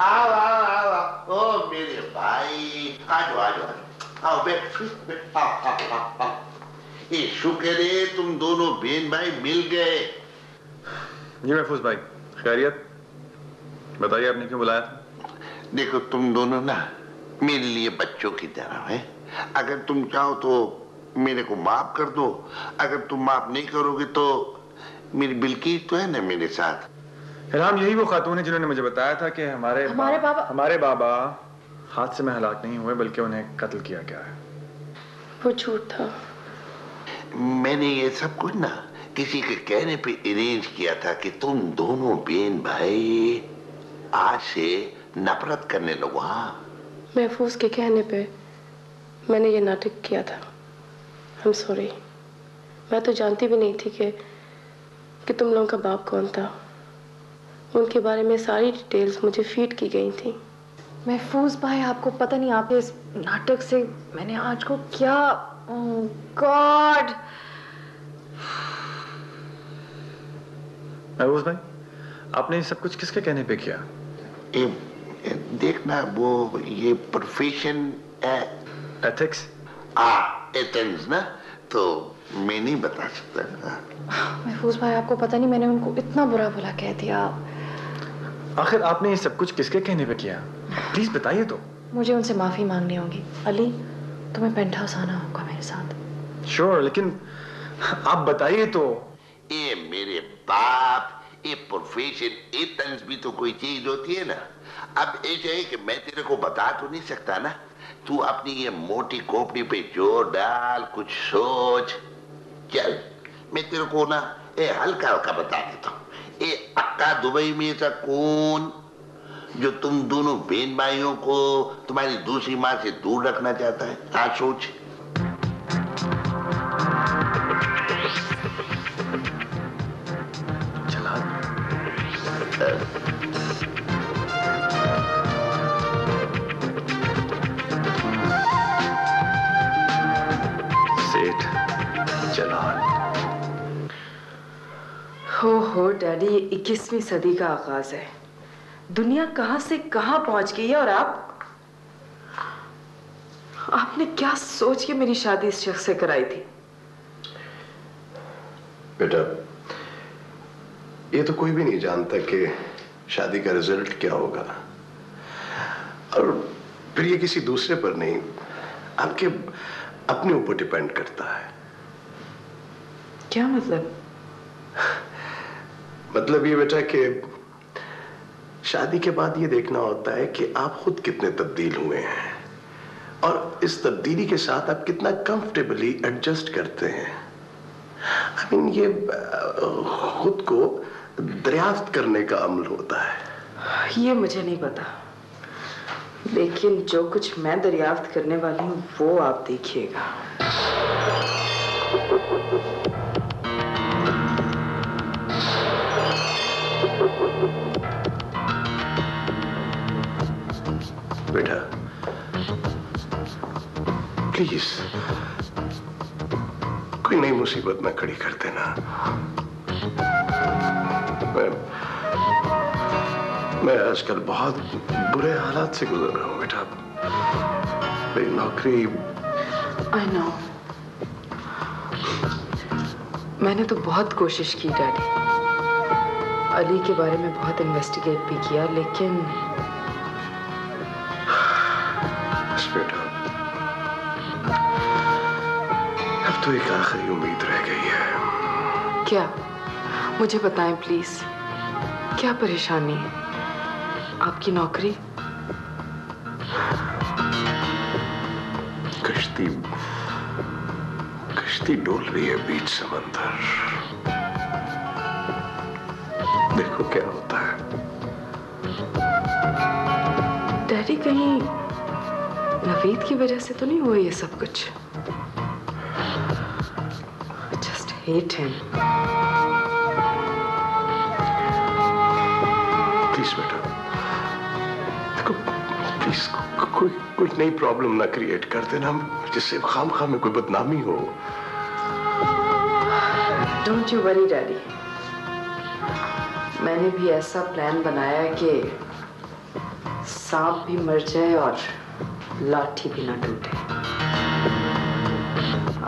आओ आओ आओ आओ। ओ मेरे भाई, आ जाओ। आओ बैठ, आओ। ये शुक्र है तुम दोनों बहन भाई मिल गए। जी महफूज भाई, खैरियत? बताइए आपने क्यों बुलाया था? देखो तुम दोनों ना मेरे लिए बच्चों की तरह है। अगर तुम चाहो तो मेरे को माफ कर दो, अगर तुम माफ नहीं करोगे तो मेरी बिल्किस तो है ना मेरे साथ। इल्हाम यही वो खातून है जिन्होंने मुझे बताया था कि हमारे बाबा हादसे में हलाक नहीं हुए बल्कि उन्हें कत्ल किया गया है। वो झूठ था। मैंने ये सब कुछ ना किसी के कहने पे अरेंज किया था कि तुम दोनों बहन भाई आज से नफरत करने लगो। हाँ, महफूज के कहने पे मैंने ये नाटक किया था। I'm sorry। मैं तो जानती भी नहीं थी कि तुम लोगों का बाप कौन था। उनके बारे में सारी डिटेल्स मुझे फीड की गई थी। महफूज भाई, आपको पता नहीं आपके इस नाटक से मैंने आज को क्या। गॉड। महफूज भाई, आपने ये सब कुछ किसके कहने पे किया? देखना वो ये प्रोफेशन एथिक्स एथेंस ना, तो मैं नहीं बता सकता। महफूज भाई, आपको पता नहीं मैंने उनको इतना बुरा भला कह दिया। आखिर आपने ये सब कुछ किसके कहने पे किया? प्लीज बताइए तो। मुझे उनसे माफी मांगनी होगी। अली, तुम्हें पेंट हाउस आना होगा मेरे साथ। श्योर, लेकिन आप बताइए तो। ये मेरे बाप, ये प्रोफेशन एथेंस भी तो कोई चीज होती है ना। अब ऐसा है कि मैं तेरे को बता तो नहीं सकता ना, तू अपनी ये मोटी खोपड़ी पे जोर डाल, कुछ सोच। चल मैं तेरे को ना ये हल्का हल्का बता देता हूँ। ये अक्का दुबई में था कौन जो तुम दोनों बहन भाइयों को तुम्हारी दूसरी माँ से दूर रखना चाहता है? हाँ सोच। चला सेठ जलाल। हो डैडी, 21वीं सदी का आगाज है। दुनिया कहां से कहां पहुंच गई है और आपने क्या सोच के मेरी शादी इस शख्स से कराई थी? बेटा, ये तो कोई भी नहीं जानता कि शादी का रिजल्ट क्या होगा, और फिर ये किसी दूसरे पर नहीं, आपके अपने ऊपर डिपेंड करता है। क्या मतलब? मतलब ये बेटा कि शादी के बाद ये देखना होता है कि आप खुद कितने तब्दील हुए हैं और इस तब्दीली के साथ आप कितना कंफर्टेबली एडजस्ट करते हैं। आई मीन ये खुद को दरियाफ्त करने का अमल होता है। ये मुझे नहीं पता, लेकिन जो कुछ मैं दरियाफ्त करने वाली हूँ वो आप देखिएगा। बेटा प्लीज कोई नई मुसीबत ना खड़ी कर देना। मैं आजकल बहुत बुरे हालात से गुजर रहा हूं बेटा। मेरी नौकरी। आई नो, मैंने तो बहुत कोशिश की डैडी, अली के बारे में बहुत इन्वेस्टिगेट भी किया, लेकिन बेटा अब तो एक आखिरी उम्मीद रह गई है। क्या? मुझे बताएं प्लीज, क्या परेशानी है? आपकी नौकरी? कश्ती डोल रही है बीच समंदर, देखो क्या होता है। डैडी, कहीं नवीद की वजह से तो नहीं हुआ ये सब कुछ? Just hate him. प्लीज बेटा, देखो प्लीज कोई नई प्रॉब्लम ना क्रिएट कर देना जिससे खामखा में कोई बदनामी हो। डोंट यू वरी डैडी, मैंने भी ऐसा प्लान बनाया कि सांप भी मर जाए और लाठी भी ना टूटे।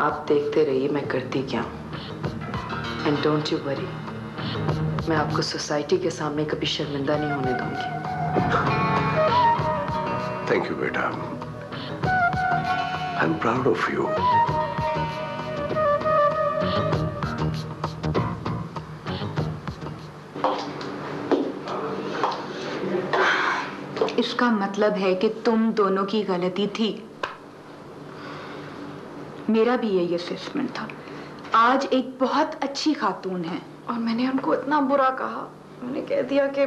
आप देखते रहिए मैं करती क्या हूं। एंड डोंट यू वरी, मैं आपको सोसाइटी के सामने कभी शर्मिंदा नहीं होने दूंगी। थैंक यू बेटा, I am proud of you. इसका मतलब है कि तुम दोनों की गलती थी। मेरा भी यही असेसमेंट था। आज एक बहुत अच्छी खातून है। और मैंने उनको इतना बुरा कहा, मैंने कह दिया कि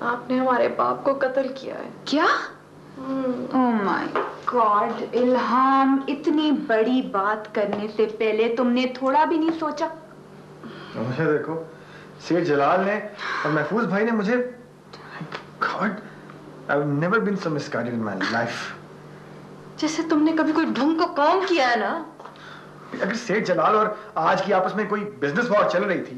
आपने हमारे बाप को कत्ल किया है। क्या? ओह माय गॉड इल्हाम, इतनी बड़ी बात करने से पहले तुमने थोड़ा भी नहीं सोचा? मुझे देखो, सेठ जलाल ने और महफूज भाई ने मुझे, God, I've never been so misguided in my life. जैसे तुमने कभी कोई ढंग का काम किया है ना। अगर सेठ जलाल और आज की आपस में कोई बिजनेस वॉर चल रही थी,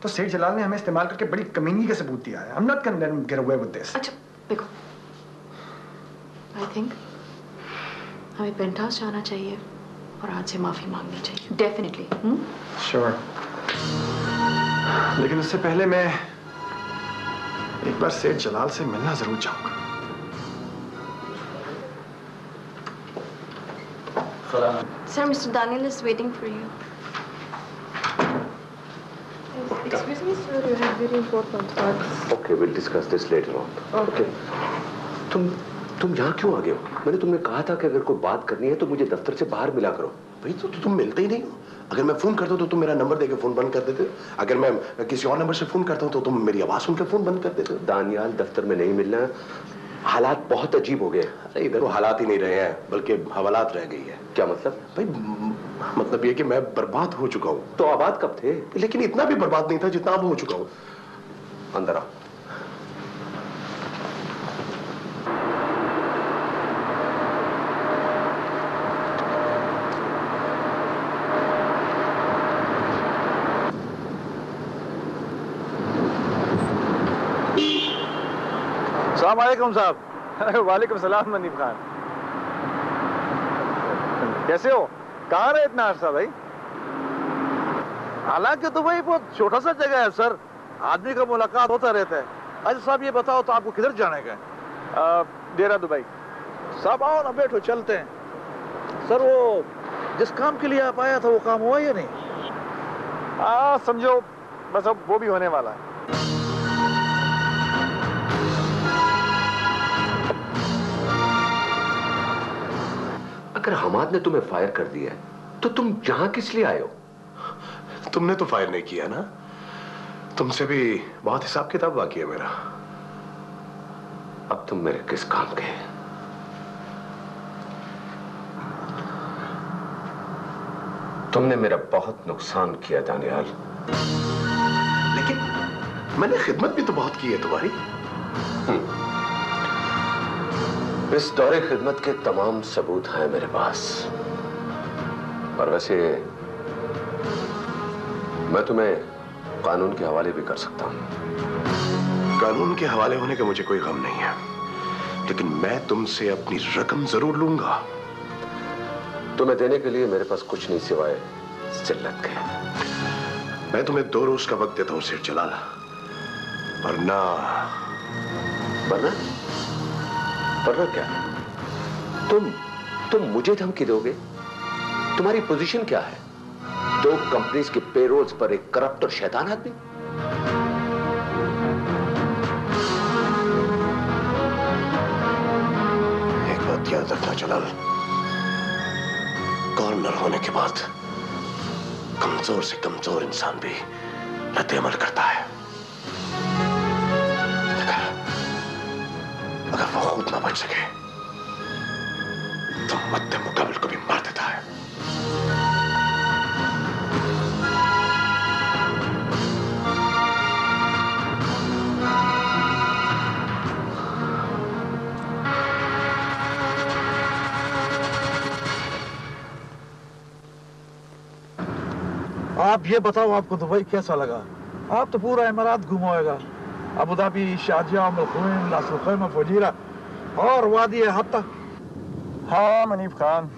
तो सेठ जलाल ने हमें इस्तेमाल करके बड़ी कमीनगी का सबूत दिया है। I'm not gonna let him get away with this. अच्छा देखो, I think हमें पेंट हाउस जाना चाहिए और आज से माफी मांगनी चाहिए। डेफिनेटली। Sure. लेकिन उससे पहले मैं एक बार सेठ जलाल से मिलना जरूर चाहूंगा। Sir, Mr. Daniel is waiting for you. Excuse me, sir, you have very important thoughts. Okay, we'll discuss this later on. Okay. तुम यहाँ क्यों आ गए हो? मैंने तुमने कहा था कि अगर कोई बात करनी है तो मुझे दफ्तर से बाहर मिला करो। भाई तो तुम मिलते ही नहीं हो। अगर मैं फोन करता हूँ तो तुम मेरा नंबर देके फोन बंद कर देते हो। अगर मैं किसी और नंबर से फोन करता हूँ तो तुम मेरी आवाज सुनकर फोन बंद कर देते हो। दानियाल, दफ्तर में नहीं मिलना, हालात बहुत अजीब हो गए। अरे इधर वो हालात ही नहीं रहे हैं, बल्कि हवालात रह गई है। क्या मतलब? भाई मतलब ये कि मैं बर्बाद हो चुका हूँ। तो आबाद कब थे? लेकिन इतना भी बर्बाद नहीं था जितना अब हो चुका हूँ। अंदर आओ। अस्सलामुअलैकुम साहब। वालेकुम सलाम मनीब खान, कैसे हो? कहाँ रहे इतना अर्सा भाई? हालांकि तो भाई बहुत छोटा सा जगह है सर, आदमी का मुलाकात होता रहता है। अच्छा साहब ये बताओ तो आपको किधर जाने का है? डेरा दुबई। साहब आओ ना, बैठो चलते हैं। सर वो जिस काम के लिए आप आया था वो काम हुआ या नहीं? समझो बस अब वो भी होने वाला है। अगर हमाद ने तुम्हें फायर कर दिया तो तुम यहां किस लिए आए हो? तुमने तो फायर नहीं किया ना। तुमसे भी बहुत हिसाब किताब बाकी है मेरा। अब तुम मेरे किस काम के हैं? तुमने मेरा बहुत नुकसान किया दानियाल, लेकिन मैंने खिदमत भी तो बहुत की है तुम्हारी। इस दौरे खिदमत के तमाम सबूत हैं मेरे पास। और वैसे मैं तुम्हें कानून के हवाले भी कर सकता हूं। कानून के हवाले होने का मुझे कोई गम नहीं है, लेकिन मैं तुमसे अपनी रकम जरूर लूंगा। तुम्हें देने के लिए मेरे पास कुछ नहीं सिवाय जिल्लत के। मैं तुम्हें 2 रोज का वक्त देता हूं सेठ जलाल, वरना क्या? तुम मुझे धमकी दोगे? तुम्हारी पोजीशन क्या है? 2 कंपनीज के पेरोल्स पर एक करप्ट और शैतान आदमी। एक बात याद रखना जलाल, गवर्नर होने के बाद कमजोर से कमजोर इंसान भी रद्द-ए-अमल करता है। अगर वो खुद ना बच सके तो मद्दे मुकाबिल को भी मार देता है। आप ये बताओ आपको दुबई कैसा लगा? आप तो पूरा इमारात घुमाएगा, अबू धाबी, शारजा, उम्मुल खुवैन, रास अल खैमा, फजीरा, और वादी हत्ता? हाँ मनीफ खान,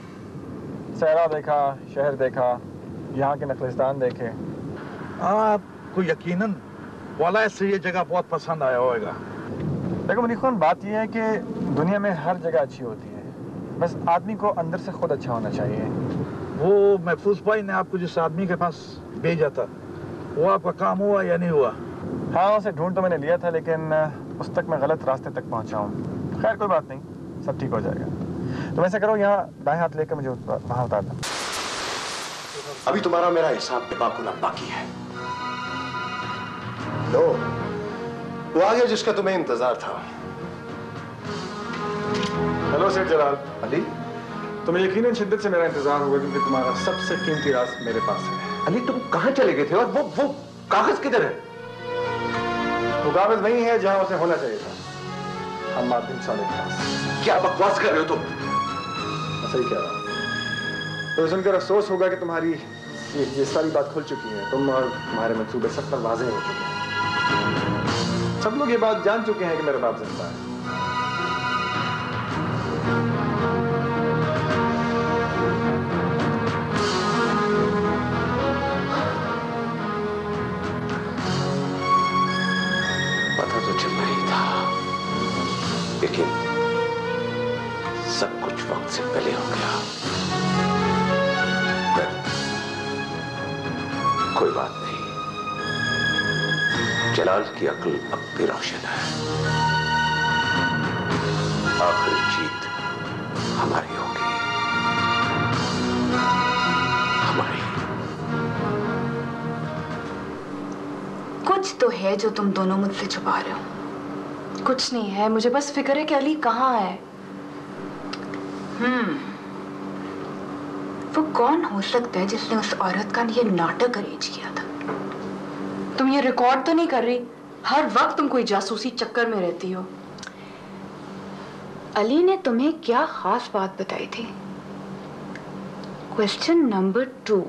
सहरा देखा, शहर देखा, यहाँ के नखलिस्तान देखे। आपको यकीनन वाला से ये जगह बहुत पसंद आया होगा। देखो मनीफ खान, बात यह है कि दुनिया में हर जगह अच्छी होती है, बस आदमी को अंदर से खुद अच्छा होना चाहिए। वो महफूज भाई ने आपको जिस आदमी के पास भेजा था, वो आपका काम हुआ या नहीं हुआ? हाँ, उसे ढूंढ तो मैंने लिया था, लेकिन उस तक मैं गलत रास्ते तक पहुंचा हूँ। खैर कोई बात नहीं, सब ठीक हो जाएगा। तो ऐसा करो, यहाँ दाएं हाथ लेकर मुझे वहां उतार दो। अभी तुम्हारा मेरा हिसाब किताब होना बाकी है। लो, वो आ गया जिसका तुम्हें इंतजार था। हेलो सेठ जलाल। अली, तुम्हें यकीनन शिद्दत से मेरा इंतजार होगा, क्योंकि तुम्हारा सबसे कीमती राज मेरे पास है। अली तुम कहां चले गए थे और वो कागज किधर है? वो कागज वही है जहां उसे होना चाहिए था, हम बिन साले के पास। क्या बकवास कर रहे हो तुम? मैं सही कह रहा हूँ। तो सुनकर अफसोस होगा कि तुम्हारी ये सारी बात खुल चुकी है। तुम और तुम्हारे मंसूबे सब पर वाज़ेह हो चुके हैं। सब लोग ये बात जान चुके हैं कि मेरा बाप जिंदा है। पता तो चलना ही था, लेकिन सब कुछ वक्त से पहले हो गया। कोई बात नहीं, जलाल की अक्ल अब भी रोशन है। आखिरी जीत हमारी होगी, हमारी। कुछ तो है जो तुम दोनों मुझसे छुपा रहे हो। कुछ नहीं है, मुझे बस फिक्र है कि अली कहाँ है। वो कौन हो सकता है जिसने उस औरत का ये नाटक अरेंज किया था? तुम ये रिकॉर्ड तो नहीं कर रही? हर वक्त तुम कोई जासूसी चक्कर में रहती हो। अली ने तुम्हें क्या खास बात बताई थी? क्वेश्चन नंबर 2,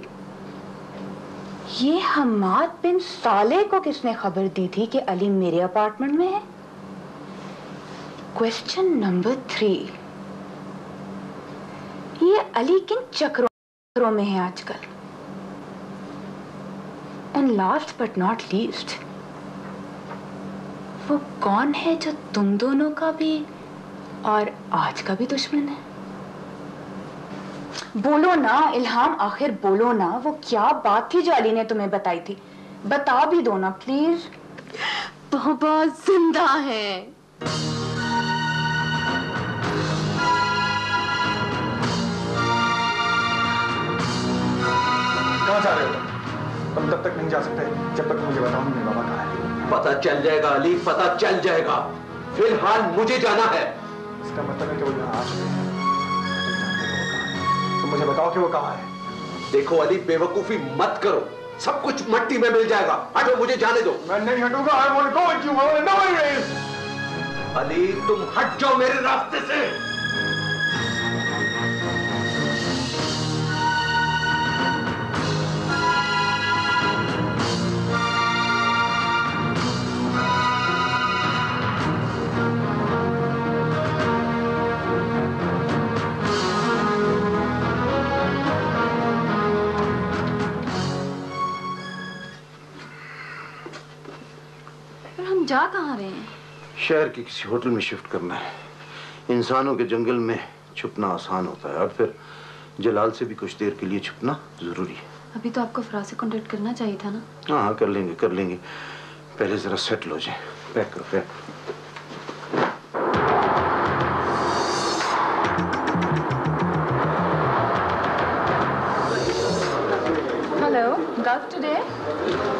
ये हम्माद बिन साले को किसने खबर दी थी कि अली मेरे अपार्टमेंट में है? क्वेश्चन नंबर 3, ये अली किन चक्रों में है आजकल? And last but not least, वो कौन है जो तुम दोनों का भी और आज का भी दुश्मन है? बोलो ना इल्हाम, आखिर बोलो ना, वो क्या बात थी जो अली ने तुम्हें बताई थी? बता भी दो ना प्लीज। बाबा जिंदा है। कहाँ जा रहे हो तुम? तब तक नहीं जा सकते जब तक मुझे बताओ मेरे बाबा कहाँ है। पता चल जाएगा अली, पता चल जाएगा। फिलहाल मुझे जाना है। इसका मतलब है कि वो यहाँ आ चुके हैं। तुम मुझे बताओ कि वो कहाँ है। देखो अली, बेवकूफी मत करो, सब कुछ मट्टी में मिल जाएगा। हटो, मुझे जाने दो। मैं नहीं हटूंगा। I want to go with you. I want to know where he is. Ali तुम हट जाओ मेरे रास्ते से। जा कहाँ रहे हैं? शहर के किसी होटल में शिफ्ट करना है। इंसानों के जंगल में छुपना आसान होता है, और फिर जलाल से भी कुछ देर के लिए छुपना जरूरी है। अभी तो आपको फराज से कांटेक्ट करना चाहिए था ना। हाँ कर लेंगे कर लेंगे, पहले जरा सेटल हो जाए। पैक करो pack. Hello, girls today.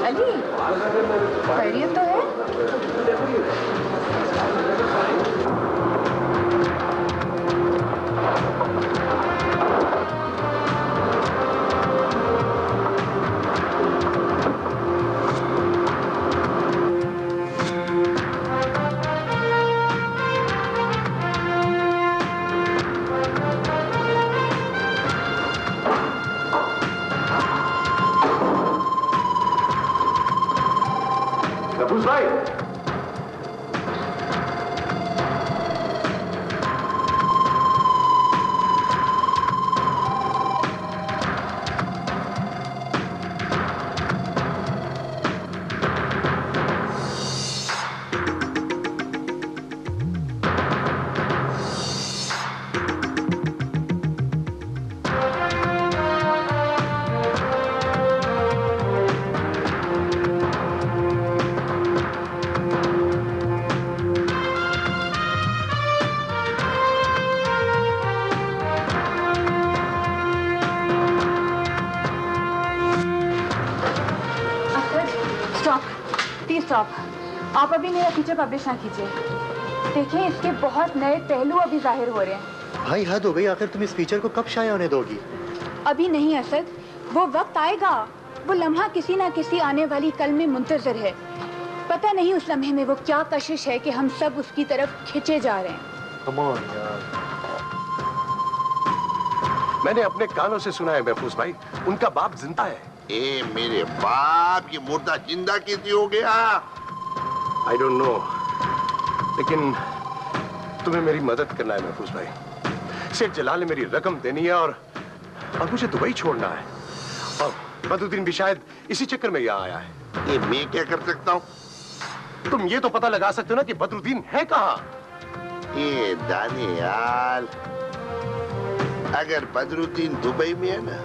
Ali खैरियत तो है? स्टॉप। आप अभी मेरा फीचर पब्लिश ना कीजिए। देखिए इसके बहुत नए पहलू अभी जाहिर हो रहे हैं। भाई हद हो गई, आखिर तुम इस फीचर को कब शाया होने दोगी? अभी नहीं असद, वो वक्त आएगा। वो लम्हा किसी ना किसी आने वाली कल में मुंतजर है। पता नहीं उस लम्हे में वो क्या कशिश है कि हम सब उसकी तरफ खिंचे जा रहे हैं। Come on, यार। मैंने अपने कानों से सुना है महफूज भाई, उनका बाप जिंदा है। ए मेरे बाप, ये मुर्दा जिंदा कैसे हो गया? आई डोंट नो, लेकिन तुम्हें मेरी मदद करना है महफूज भाई। सेठ जलाल ने मेरी रकम देनी है और मुझे दुबई छोड़ना है। और बदरुद्दीन भी शायद इसी चक्कर में यहाँ आया है। ये मैं क्या कर सकता हूँ? तुम ये तो पता लगा सकते हो ना कि बदरुद्दीन है कहाँ। ये दानियाल, अगर बदरुद्दीन दुबई में है ना,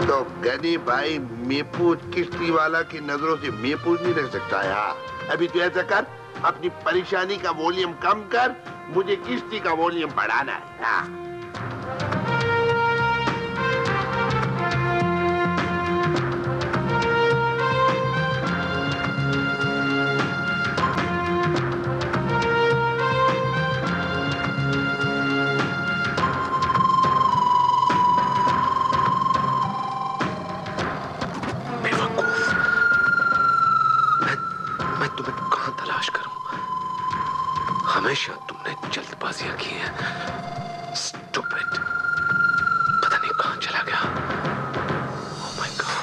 तो गनी भाई महफूज किश्ती वाला की नजरों से महफूज नहीं रह सकता है। अभी तो ऐसा कर, अपनी परेशानी का वॉल्यूम कम कर, मुझे किश्ती का वॉल्यूम बढ़ाना है। हाँ। हमेशा तुमने जल्दबाजियां की हैं। स्टूपिड, पता नहीं कहां चला गया। Oh my God.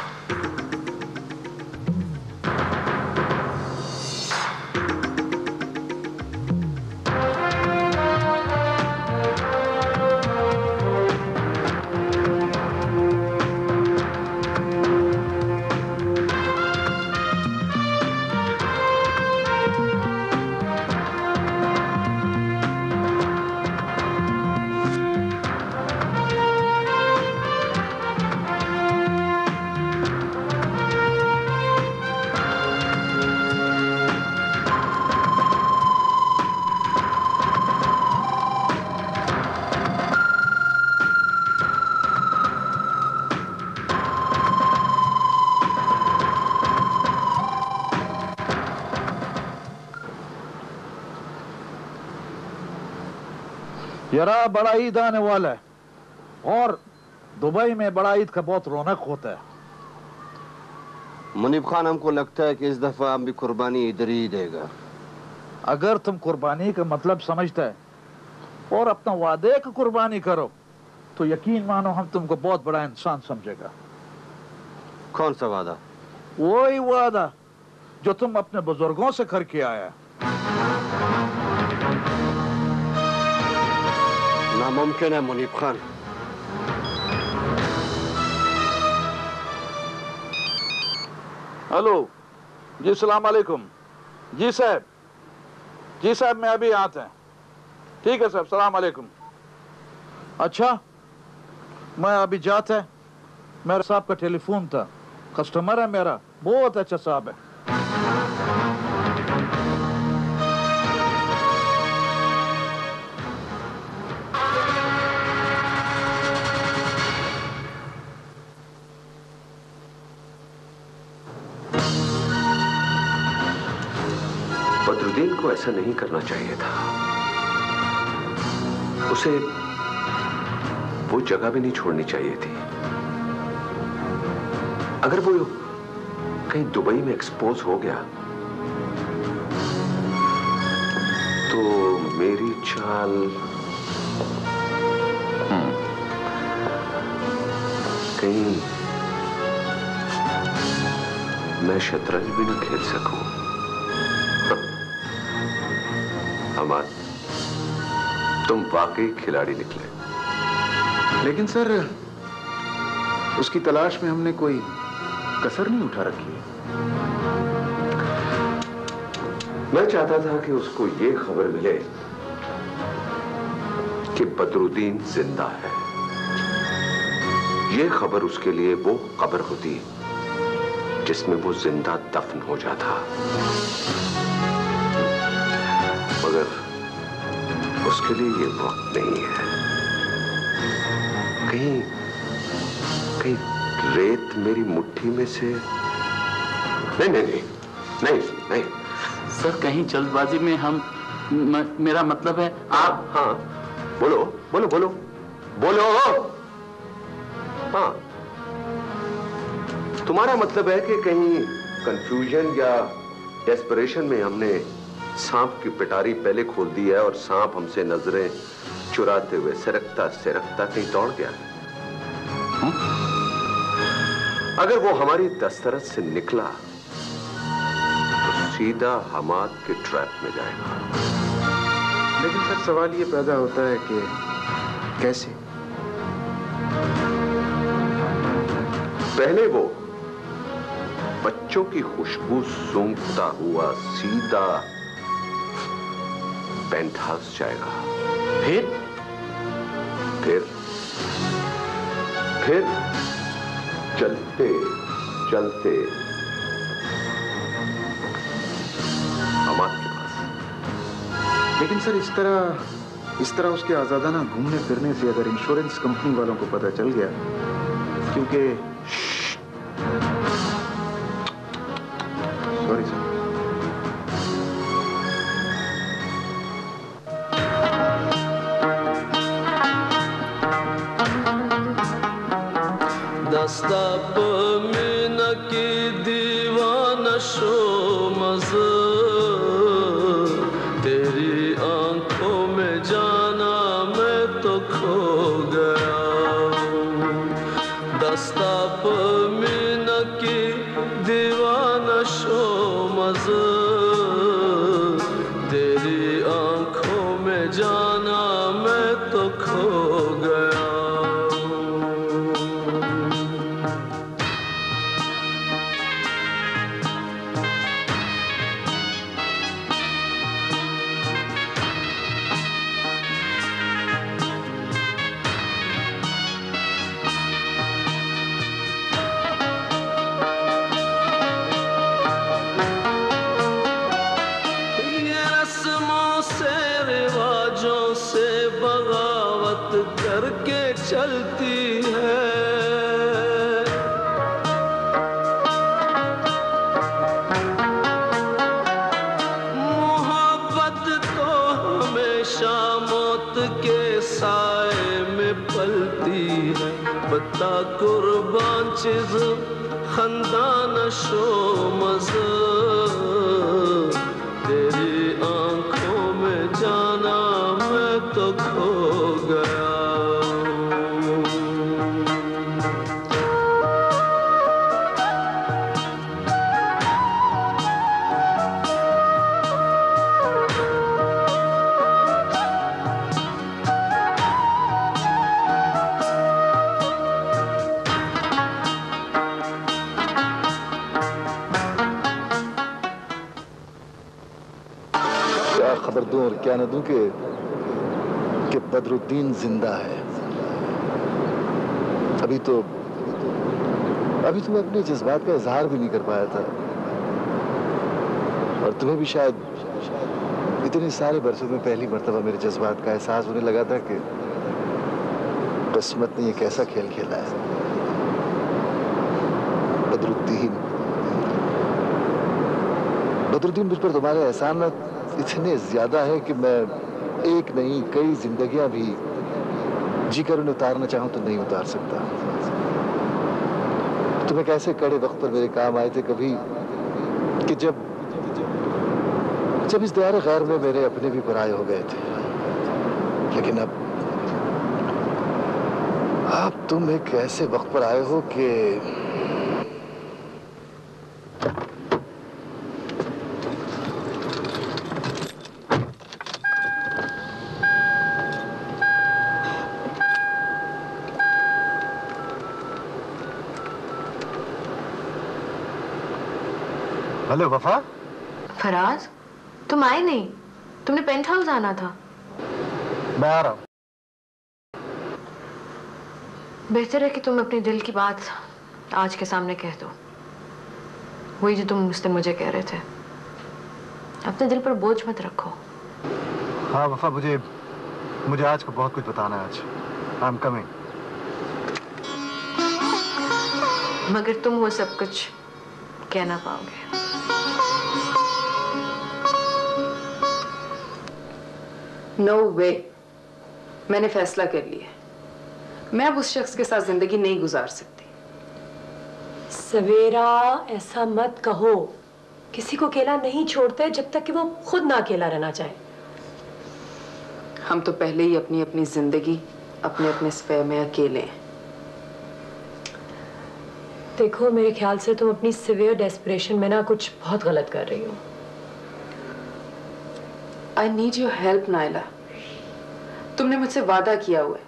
यारा बड़ा ईद आने वाला है और दुबई में बड़ा ईद का बहुत रौनक होता है। मुनीब खान, हमको लगता है कि इस दफा हम भी कुर्बानी इधर ही देगा। अगर तुम कुर्बानी का मतलब समझते है और अपना वादे की कुर्बानी करो तो यकीन मानो हम तुमको बहुत बड़ा इंसान समझेगा। कौन सा वादा? वही वादा जो तुम अपने बुजुर्गों से करके आया। नामुमकिन है मुनीब खान। हेलो जी, सलाम अलैकुम। जी साहब, जी साहब, मैं अभी आते हैं। ठीक है साहब, सलाम अलैकुम। अच्छा, मैं अभी जाता है। मेरे साहब का टेलीफोन था, कस्टमर है मेरा, बहुत अच्छा साहब है। बदरुद्दीन को ऐसा नहीं करना चाहिए था। उसे वो जगह भी नहीं छोड़नी चाहिए थी। अगर वो कहीं दुबई में एक्सपोज हो गया तो मेरी चाल कहीं मैं शतरंज भी नहीं खेल सकूं। अमान, तुम वाकई खिलाड़ी निकले। लेकिन सर, उसकी तलाश में हमने कोई कसर नहीं उठा रखी है। मैं चाहता था कि उसको ये खबर मिले कि बदरुद्दीन जिंदा है। ये खबर उसके लिए वो कब्र होती जिसमें वो जिंदा दफन हो जाता, मगर उसके लिए ये वक्त नहीं है। कहीं कहीं रेत मेरी मुट्ठी में से नहीं नहीं नहीं नहीं नहीं सर कहीं जल्दबाजी में हम मेरा मतलब है आप। हाँ बोलो बोलो बोलो बोलो। हाँ तुम्हारा मतलब है कि कहीं कंफ्यूजन या डेस्परेशन में हमने सांप की पिटारी पहले खोल दी है और सांप हमसे नजरें चुराते हुए सिरकता सिरकता कहीं दौड़ गया। अगर वो हमारी दस्तरत से निकला तो सीधा हमाद के ट्रैप में जाएगा। लेकिन सर सवाल ये पैदा होता है कि कैसे? पहले वो बच्चों की खुशबू सूंघता हुआ सीधा पेंट हाउस जाएगा। फिर चलते चलते हमाद के पास। लेकिन सर इस तरह उसके आजादाना घूमने फिरने से अगर इंश्योरेंस कंपनी वालों को पता चल गया, क्योंकि सॉरी सर। दस्तप मीन की दीवाना शो मज़े, तेरी आंखों में जाना मैं तो खो गया। दस्तप मीन की दीवाना शो मज़े, तेरी आंखों में जाना मैं तो खो गया। करके चलती है मोहब्बत तो हमेशा मौत के साए में पलती है। बता कुर्बान चीज खंदान शो मज़े, तेरी आंखों में जाना मैं तो खो गया। खबर दूं और क्या न दूं कि बदरुद्दीन जिंदा है। अभी तो मैं अपने जज्बात का इजहार भी नहीं कर पाया था, और तुम्हें भी शायद इतने सारे बरसों में पहली मर्तबा मेरे जज्बात का एहसास होने लगा था कि किस्मत ने ये कैसा खेल खेला है। बदरुद्दीन मुझ पर तुम्हारे एहसान इतने ज्यादा है कि मैं एक नहीं कई जिंदगियां भी जीकर उन्हें उतारना चाहूं तो नहीं उतार सकता। तुम्हें कैसे कड़े वक्त पर मेरे काम आए थे कभी कि जब इस दयार गैर में मेरे अपने भी पराये हो गए थे। लेकिन अब तुम एक ऐसे वक्त पर आए हो कि हेलो वफा। फराज, तुम आए नहीं? तुमने पेंट हाउस आना था। मैं आ रहा हूं। बेहतर है कि तुम अपने दिल की बात आज के सामने कह दो, वही जो तुम मुझसे मुझे कह रहे थे। अपने दिल पर बोझ मत रखो। हाँ वफा, मुझे आज को बहुत कुछ बताना है। आज आई एम कमिंग। मगर तुम वो सब कुछ कह ना पाओगे। नो वे, मैंने फैसला कर लिया। मैं अब उस शख्स के साथ जिंदगी नहीं गुजार सकती। सवेरा, ऐसा मत कहो। किसी को अकेला नहीं छोड़ते जब तक कि वो खुद ना अकेला रहना चाहे। हम तो पहले ही अपनी अपनी जिंदगी अपने अपने स्पेयर में अकेले हैं। देखो, मेरे ख्याल से तुम अपनी सिवियर डेस्परेशन में ना कुछ बहुत गलत कर रही हो। I need your help Naila. तुमने मुझसे वादा किया हुआ है,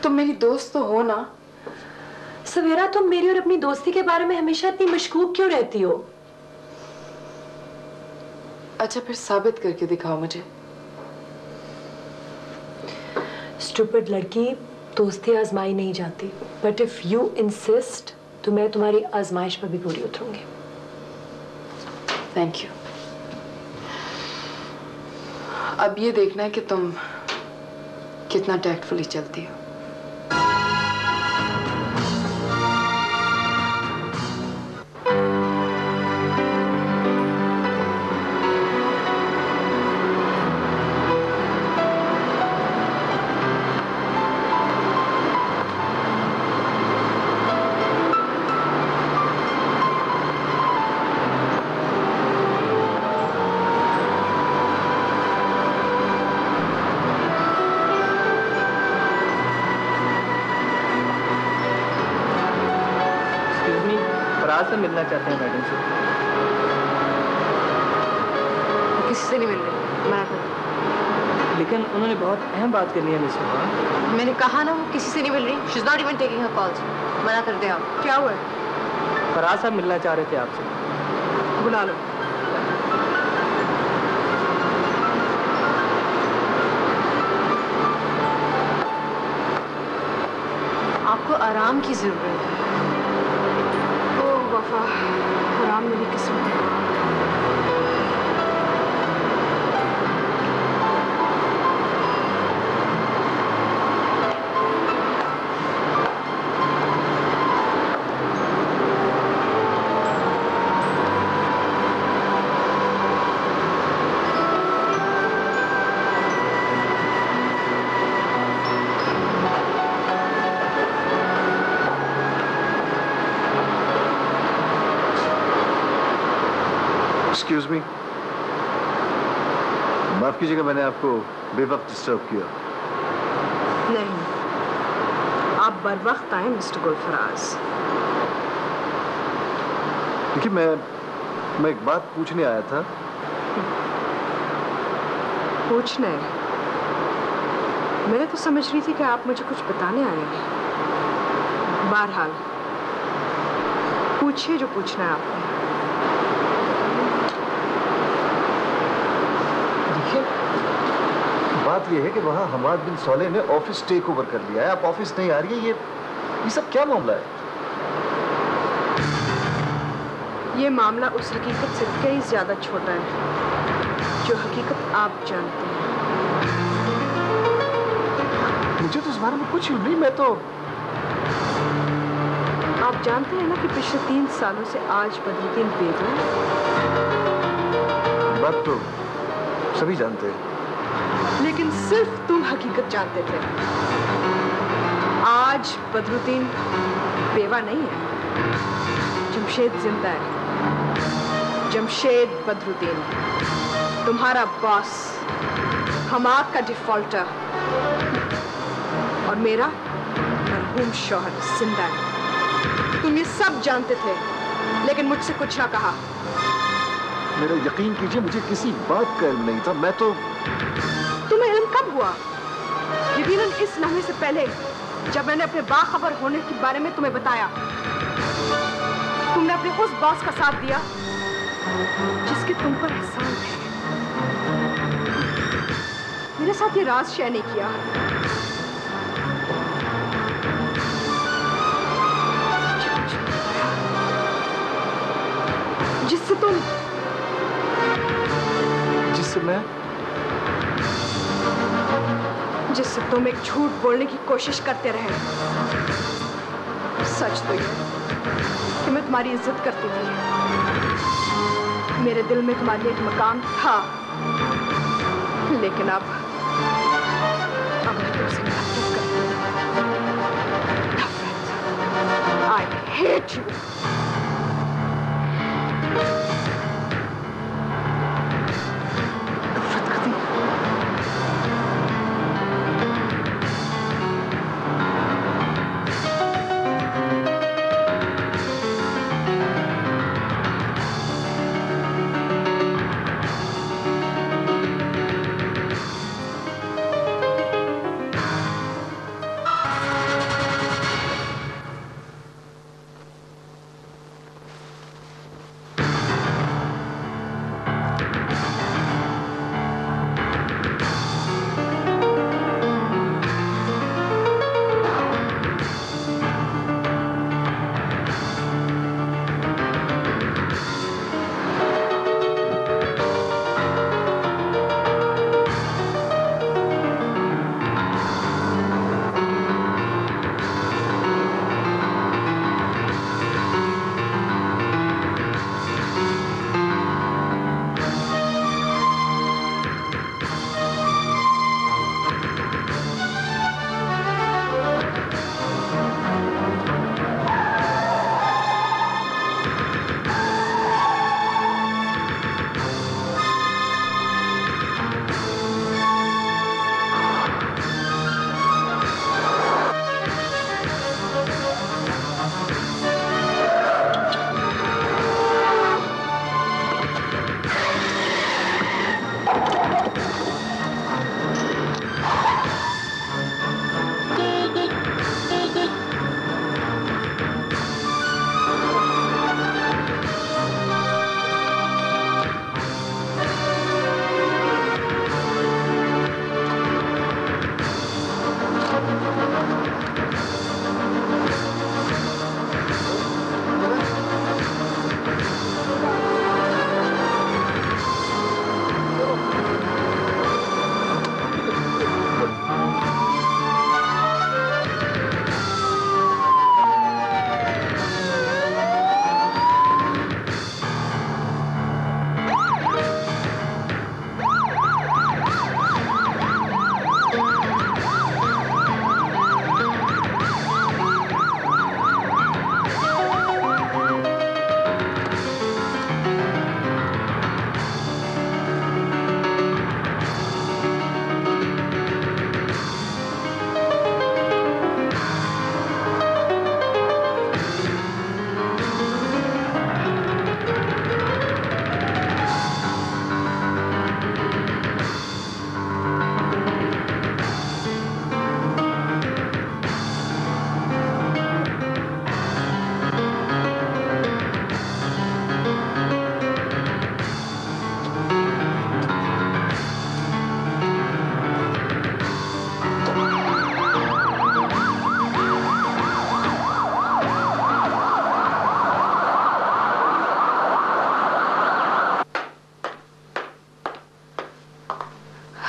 तुम मेरी दोस्त तो हो ना। सवेरा, तुम मेरी और अपनी दोस्ती के बारे में हमेशा इतनी मशकूक क्यों रहती हो? अच्छा, फिर साबित करके दिखाओ मुझे। स्टूपिड लड़की, दोस्ती आजमाई नहीं जाती, बट इफ यू इंसिस्ट तो मैं तुम्हारी आजमाइश पर भी पूरी उतरूंगी। Thank you. अब ये देखना है कि तुम कितना टैक्टफुली चलती हो। से मिलना चाहते हैं मैडम से। किसी से नहीं मिल रही, मना कर। लेकिन उन्होंने बहुत अहम बात करनी है मिस। मैंने कहा ना, वो किसी से नहीं मिल रही। She is not even taking her calls. मना कर दे आप। क्या हुआ है? फराज साहब मिलना चाह रहे थे आपसे। बुला लो। आपको आराम की जरूरत है। वफा, आराम मेरी किस्मत है। एक्सक्यूज मी, माफ कीजिएगा, मैंने आपको बेवक्त डिस्टर्ब किया। नहीं, आप बर वक्त आए मिस्टर गुलफराज। देखिए, मैं एक बात पूछने आया था। पूछने? मैं तो समझ रही थी कि आप मुझे कुछ बताने आए हैं। बहरहाल पूछिए जो पूछना है आपने। बात यह है कि वहां हमाद बिन सोलेह ने ऑफिस टेक ओवर कर लिया है। आप ऑफिस नहीं आ रही है, ये सब क्या मामला है? ये मामला उस हकीकत से कई ज्यादा छोटा है जो हकीकत आप जानते हैं। मुझे तो इस बारे में कुछ नहीं, मैं तो आप जानते हैं ना कि पिछले 3 सालों से आज बदरुद्दीन बेगम। बात तो सभी जानते हैं, लेकिन सिर्फ तुम हकीकत जानते थे। आज बदरुद्दीन बेवा नहीं है, जमशेद जिंदा है। जमशेद बदरुद्दीन, तुम्हारा बॉस, हमाद का डिफॉल्टर, और मेरा मरहूम शौहर जिंदा है। तुम ये सब जानते थे, लेकिन मुझसे कुछ ना कहा। मेरा यकीन कीजिए, मुझे किसी बात का इल्म नहीं था। मैं तो तुम्हें इल्म कब हुआ? यकीनन इस लम्हे से पहले, जब मैंने अपने बाखबर होने के बारे में तुम्हें बताया। तुमने अपने उस बॉस का साथ दिया जिसके तुम पर एहसान है। मेरे साथ ये राज शेयर नहीं किया। जिससे तुम एक झूठ बोलने की कोशिश करते रहे। सच तो यह कि मैं तुम्हारी इज्जत करती थी। मेरे दिल में तुम्हारे लिए एक मकाम था, लेकिन अब मैं तुमसे नफरत करती हूँ। नफरत। I hate you.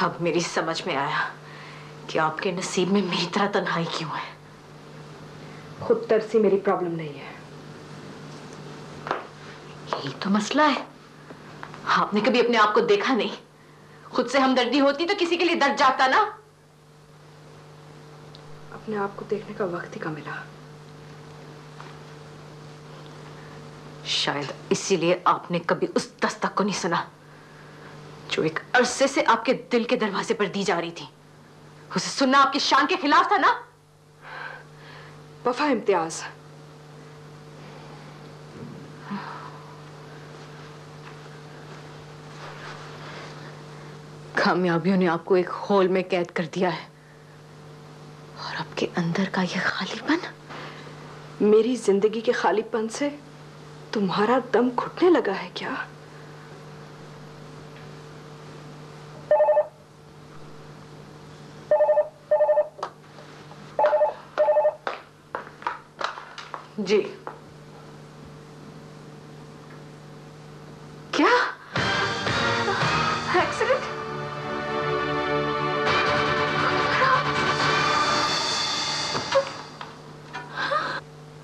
अब मेरी समझ में आया कि आपके नसीब में मेरी तरह तन्हाई क्यों है। खुद तरसी मेरी प्रॉब्लम नहीं है। यही तो मसला है। आपने कभी अपने आप को देखा नहीं। खुद से हमदर्दी होती तो किसी के लिए दर्द जाता ना। अपने आप को देखने का वक्त ही कम मिला। शायद इसीलिए आपने कभी उस दस्तक को नहीं सुना जो एक अरसे से आपके दिल के दरवाजे पर दी जा रही थी। उसे सुनना आपकी शान के खिलाफ था ना। वफा इम्तियाज, कामयाबियों ने आपको एक होल में कैद कर दिया है और आपके अंदर का यह खालीपन। मेरी जिंदगी के खालीपन से तुम्हारा दम घुटने लगा है क्या? जी क्या एक्सीडेंट?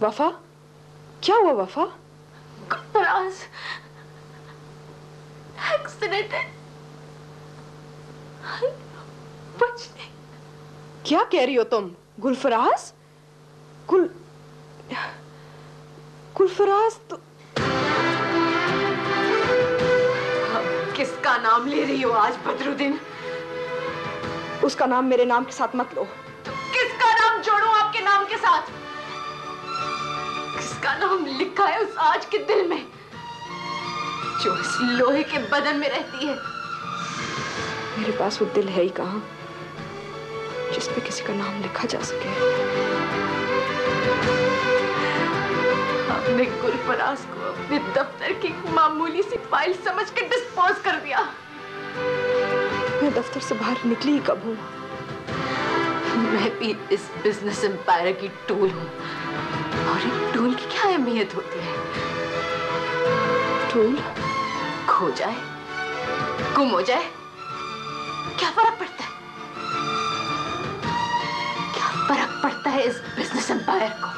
वफा, क्या हुआ वफा? फराज, एक्सीडेंट है। कुछ नहीं। क्या कह रही हो तुम? गुलफराज? गुलफराज तो किसका नाम ले रही हो आज बदरुद्दीन? उसका नाम मेरे नाम के साथ मत लो। तो किसका नाम जोड़ूं आपके नाम के साथ? किसका नाम लिखा है उस आज के दिल में जो इस लोहे के बदन में रहती है? मेरे पास वो दिल है ही कहां जिस पे किसी का नाम लिखा जा सके। आपने गुलफराज को अपने दफ्तर की मामूली सी फाइल समझ के डिस्पोज कर दिया। मैं दफ्तर से बाहर निकली ही कब हूं? मैं भी इस बिजनेस एम्पायर की टूल हूं। और एक टूल की क्या अहमियत होती है? टूल खो जाए, गुम हो जाए, क्या फर्क पड़ता है? क्या फर्क पड़ता है इस बिजनेस एम्पायर को?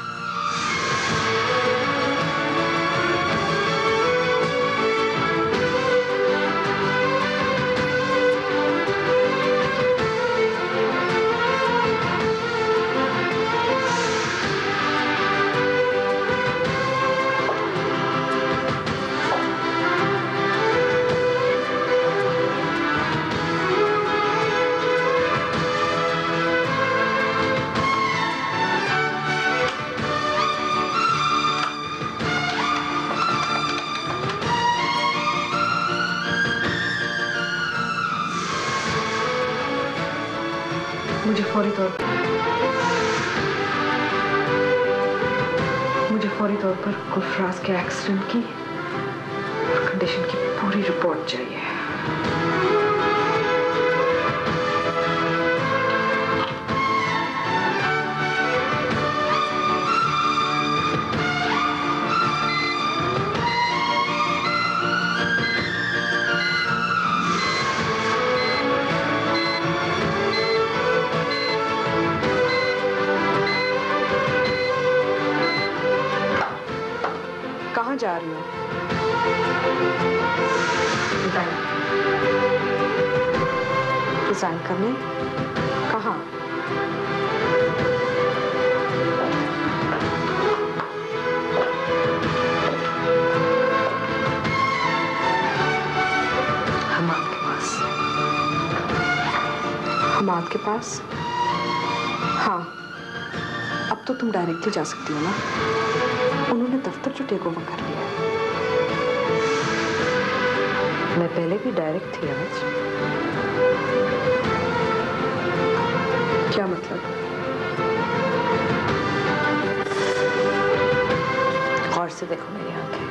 मुझे फौरी तौर पर गुलफराज के एक्सीडेंट की और कंडीशन की पूरी रिपोर्ट चाहिए। कहाँ जा रही हो? रिजाइन करने? कहाँ? हमाद के पास। हमाद के पास? हाँ, अब तो तुम डायरेक्टली जा सकती हो ना। उन्होंने दफ्तर जो टेक ओवर कर लिया। मैं पहले भी डायरेक्ट थी आज। क्या मतलब? गौर से देखो मेरी आंखें।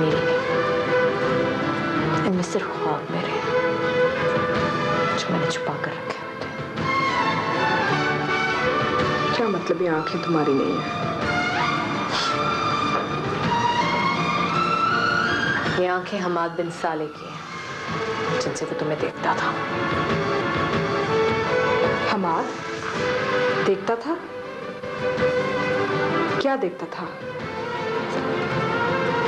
मेरी इनमें सिर्फ ख्वाब मेरे जो मैंने छुपा कर रखे हुए थे। क्या मतलब ये आंखें तुम्हारी नहीं है? ये आंखें हमाद बिन साले की हैं, जिनसे वो तुम्हें देखता था। हमाद देखता था? क्या देखता था?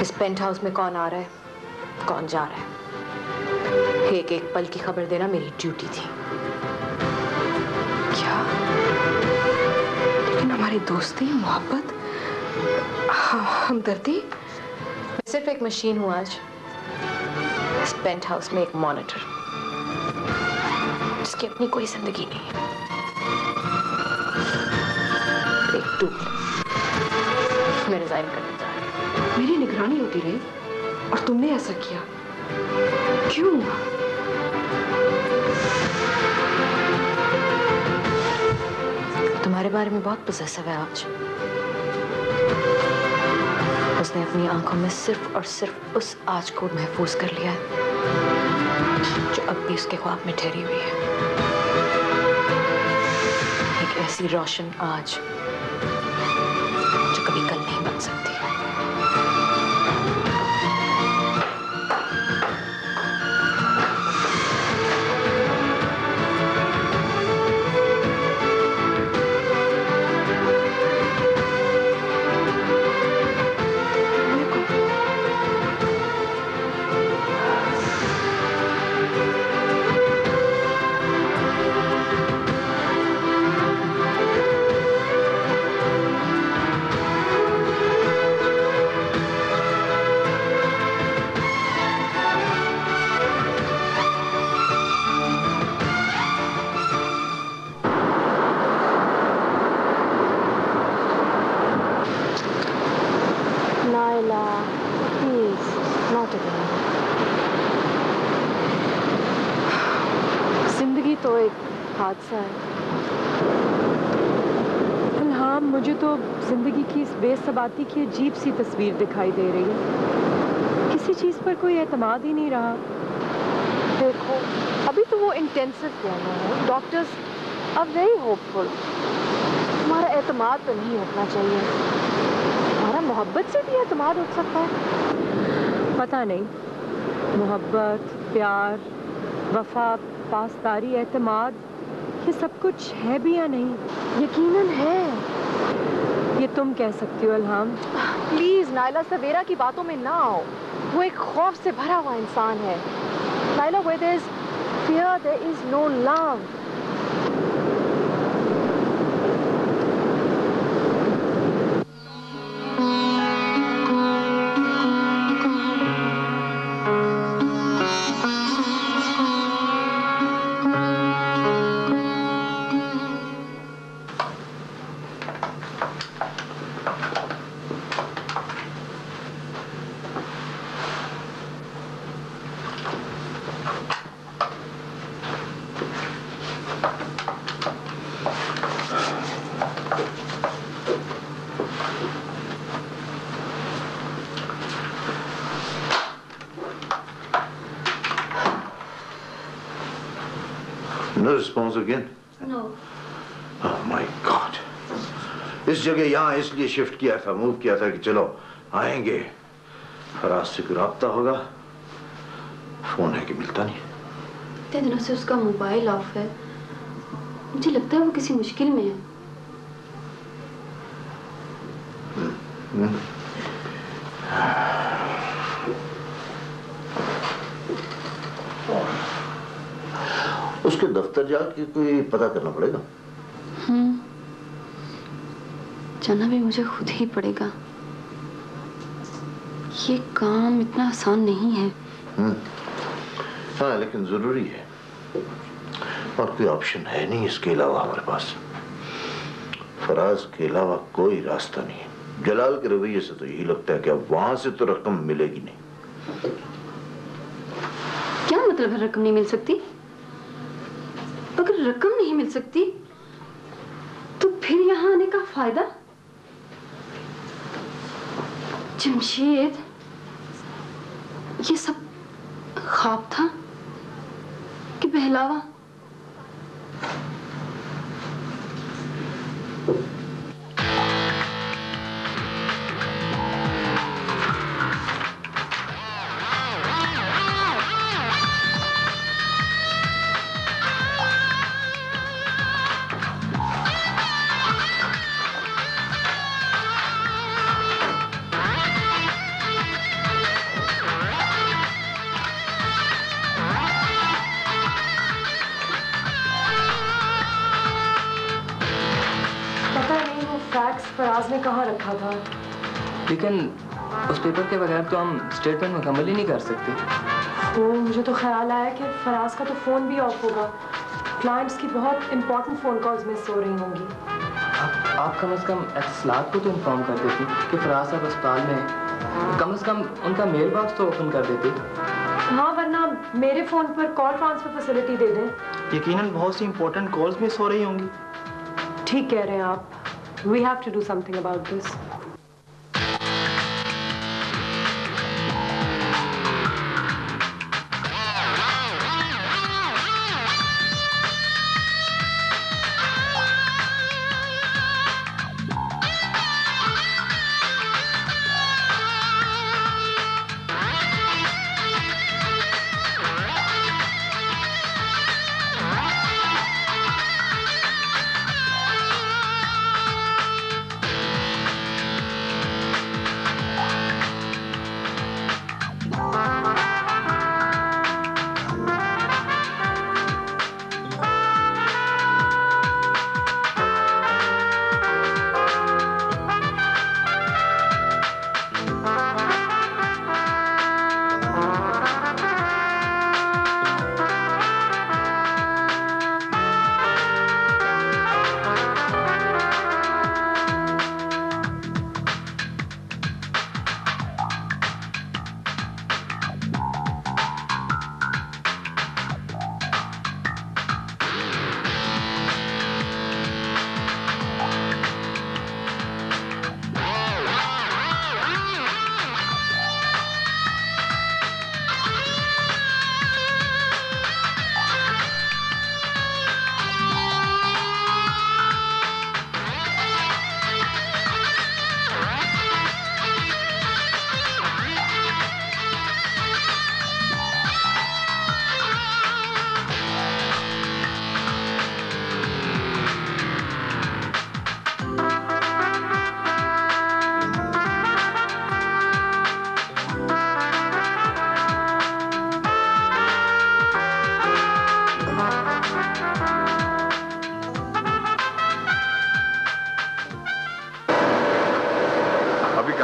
इस पेंट हाउस में कौन आ रहा है, कौन जा रहा है, एक एक पल की खबर देना मेरी ड्यूटी थी। क्या? लेकिन हमारी दोस्ती, मोहब्बत, हमदर्दी? मैं सिर्फ एक मशीन हूं आज इस पेंट हाउस में, एक मॉनिटर जिसकी अपनी कोई जिंदगी नहीं है, एक टूल। मैं रिजाइन करने जा रही हूं। मेरी निगरानी होती रही और तुमने ऐसा किया क्यों? तुम्हारे बारे में बहुत पॉसेसिव है आज। उसने अपनी आंखों में सिर्फ और सिर्फ उस आज को महफूज कर लिया है जो अब भी उसके ख्वाब में ठहरी हुई है। एक ऐसी रोशन आज जो कभी कल नहीं बन सकती। एक हादसा है। हाँ, मुझे तो जिंदगी की इस बेसबाती की अजीब सी तस्वीर दिखाई दे रही है। किसी चीज पर कोई एतमाद ही नहीं रहा। देखो, अभी तो वो इंटेंसिव केयर में है, डॉक्टर्स आर वेरी होपफुल। हमारा एतमाद तो नहीं उठना चाहिए। हमारा मोहब्बत से भी एतमाद उठ सकता है। पता नहीं, मोहब्बत, प्यार, वफा, पासदारी, एतमाद, ये सब कुछ है भी या नहीं? यकीनन है। ये तुम कह सकती हो इल्हाम। प्लीज नाइला, सवेरा की बातों में ना आओ। वो एक खौफ से भरा हुआ इंसान है। Naila, where there is fear, there is no love. No response again? No. Oh my God! इस जगह यहाँ इसलिए शिफ्ट किया था, मूव किया था कि चलो आएंगे, फराज से कोई राब्ता होगा। फोन है कि मिलता नहीं। इतने दिनों से उसका मोबाइल ऑफ है। मुझे लगता है वो किसी मुश्किल में है। उसके दफ्तर जाके कोई पता करना पड़ेगा। जाना भी मुझे खुद ही पड़ेगा। ये काम इतना आसान नहीं है। हाँ, लेकिन जरूरी है और कोई ऑप्शन है नहीं इसके अलावा हमारे पास। फराज के अलावा कोई रास्ता नहीं है। जलाल के रवैये से तो यही लगता है कि अब वहां से तो रकम मिलेगी नहीं। क्या मतलब है रकम नहीं मिल सकती? अगर रकम नहीं मिल सकती तो फिर यहाँ आने का फायदा? जमशेद, ये सब ख्वाब था कि बहलावा? फराज ने कहाँ रखा था? लेकिन उस पेपर के बगैर तो हम स्टेटमेंट मुकम्मल ही नहीं कर सकते। मुझे तो ख्याल आया कि फराज का तो फोन भी ऑफ होगा। क्लाइंट्स की बहुत इंपॉर्टेंट फोन कॉल्स मिस हो रही होंगी। आप कम से कम एतसलात को तो इन्फॉर्म कर देती कि फराज साहब अस्पताल में हैं। कम से कम उनका मेल बॉक्स तो ओपन कर देती। हाँ, वरना मेरे फोन पर कॉल ट्रांसफर फैसिलिटी दे दें। यकीनन बहुत सी इंपॉर्टेंट कॉल्स मिस हो रही होंगी। ठीक कह रहे हैं आप। We have to do something about this.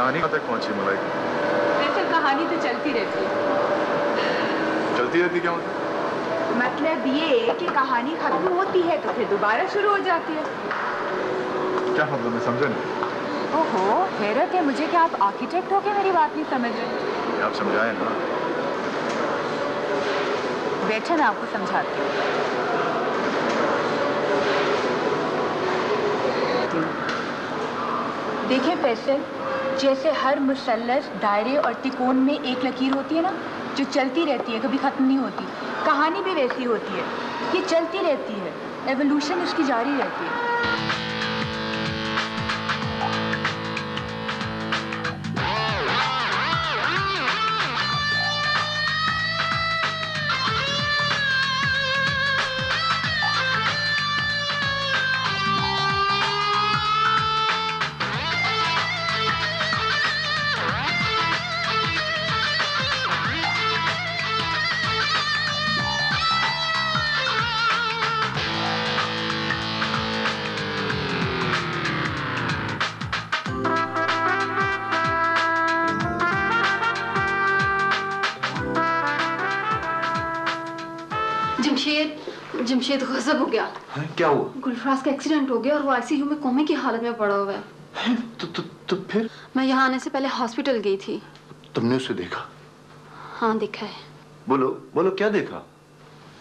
कहानी कहाँ तक पहुंची मलाइका? वैसे कहानी तो चलती रहती है। चलती रहती क्या मतलब ये कि कहानी खत्म होती है तो फिर दोबारा शुरू हो जाती है। क्या मतलब, मैं समझा नहीं। ओहो, हैरत है मुझे कि आप आर्किटेक्ट हो के मेरी बात नहीं समझ रहे। आप समझाएं ना। बैठे मैं आपको समझाती हूँ। देखिए फैसल, जैसे हर मुसल्लस, दायरे और तिकोन में एक लकीर होती है ना, जो चलती रहती है, कभी खत्म नहीं होती। कहानी भी वैसी होती है, ये चलती रहती है, एवोल्यूशन इसकी जारी रहती है। जमशेद गजब हो गया। क्या हुआ? गुलफराज का एक्सीडेंट हो गया और वो आईसीयू में कोमे की हालत में पड़ा हुआ है। तो फिर? मैं यहाँ आने से पहले हॉस्पिटल गई थी। तुमने उसे देखा? हाँ देखा है। बोलो बोलो, क्या देखा?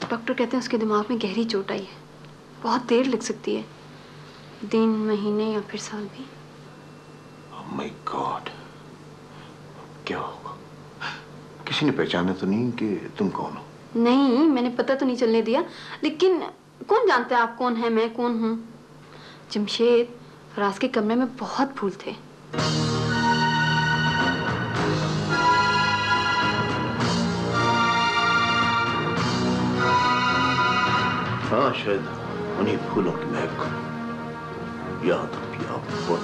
डॉक्टर कहते हैं उसके दिमाग में गहरी चोट आई है, बहुत देर लग सकती है, दिन, महीने या फिर साल भी। ओह माय गॉड, क्या होगा? किसी ने पहचाना तो नहीं कि तुम कौन हो? नहीं, मैंने पता तो नहीं चलने दिया, लेकिन कौन जानता है आप कौन है, मैं कौन हूँ। जमशेद, फराज के कमरे में बहुत फूल थे। हाँ, शायद उन्हीं फूलों की महक याद हो,